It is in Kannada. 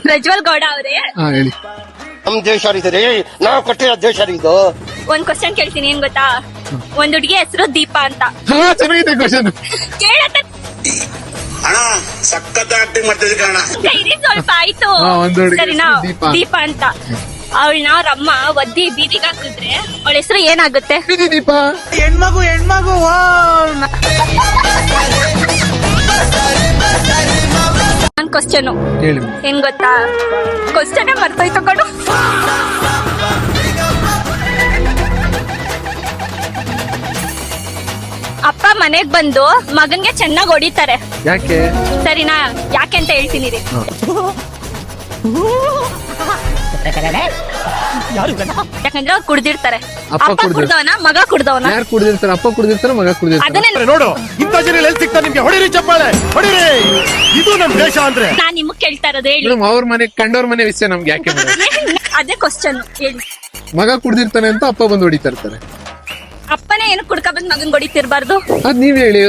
ಪ್ರಜ್ವಲ್ ಗೌಡ ಅವರೇ, ಹಾ ಹೇಳಿ. ನಮ್ ದೇಶ ರೀ, ನಾವು ಕೊಟ್ಟಿರೋ ದೇಶ ರೀ ಇದು. ಒಂದ್ ಕ್ವಶನ್ ಕೇಳ್ತೀನಿ, ಏನ್ ಗೊತ್ತಾ? ಒಂದ್ ಹುಡುಗಿ ಹೆಸರು ದೀಪಾ ಅಂತ. ಹಾ ಚೆನ್ನಾಗಿದೆ ಕ್ವಶನ್. ಕೇಳತ್ತ ಅಣ್ಣ ಸಖತ್ ಆಕ್ಟಿಂಗ್ ಮಾಡ್ತಿದ್ದೆ ಕಣ. ಇರಿ ಸ್ವಲ್ಪ ಆಯ್ತು. ಹಾ, ಒಂದ್ ಹುಡುಗಿ ಸರಿನಾ? ಹೆಸ್ರು ದೀಪಾ. ದೀಪಾ ಅಂತ. ಅವಳನ್ನ ಅವ್ರಮ್ಮ ಒದ್ದಿ ಬೀದಿಗೆ ಹಾಕಿದ್ರೆ ಅವಳ ಹೆಸರು ಏನಾಗುತ್ತೆ? ಬೀದಿ ದೀಪ. ಹೆಣ್ಮಗು ನನ್ ಕ್ವಶನ್ ಹೇಳಿ. ಏನ್ ಗೊತ್ತಾ? ಕ್ವಶನ್ ಮರ್ತೋಯ್ತು ಕಣು. ಅಪ್ಪ ಮನೆಗ್ ಬಂದು ಮಗನ್ಗೆ ಚೆನ್ನಾಗ್ ಹೊಡಿತಾರೆ, ಯಾಕೆ? ಸರಿನಾ? ಯಾಕೆ ಅಂತ ಹೇಳ್ತೀನಿ ರೀ. ಯಾಕಂದ್ರೆ ಅವ್ರು ಕುಡ್ದಿರ್ತಾರೆ. ಅಪ್ಪ ಅಪ್ಪ ಕುಡ್ದವನ, ಮಗ ಕುಡ್ದವನ? ಯಾರು ಕುಡ್ದಿರ್ತಾರ? ಅಪ್ಪ ಕುಡ್ದಿರ್ತಾರ, ಮಗ ಕುಡ್ದಿರ್ತಾರ. ಅದನ್ನೇ ನೋಡು ಇಂಥ ಜನ ಎಲ್ಲಿ ಸಿಗ್ತಾ ನಿಮ್ಗೆ? ಹೊಡಿರಿ ಚಪ್ಪಾಳೆ ಹೊಡಿರಿ, ಇದು ನಮ್ ದೇಶ ಅಂದ್ರೆ. ನಾನ್ ನಿಮಗ್ ಕೇಳ್ತಾ ಇರೋದು, ಹೇಳಿ. ಮೇಡಮ್ ಅವ್ರ ಮನೆ ಕಂಡವ್ರ ಮನೆ ವಿಷಯ ನಮ್ಗೆ ಯಾಕೆ ಮೇಡಮ್? ಅದೇ ಕ್ವಶನ್, ಹೇಳಿ. ಮಗ ಕುಡ್ದಿರ್ತಾನೆ ಅಂತ ಅಪ್ಪ ಬಂದು ಹೊಡಿತಾ ಇರ್ತಾರೆ. ಅಪ್ಪನೇ ಏನು ಕುಡ್ಕ ಬಂದ್ ಮಗನ್ ಹೊಡಿತಿರ್ಬಾರ್ದು? ಅದ್ ನೀವ್ ಹೇಳಿ.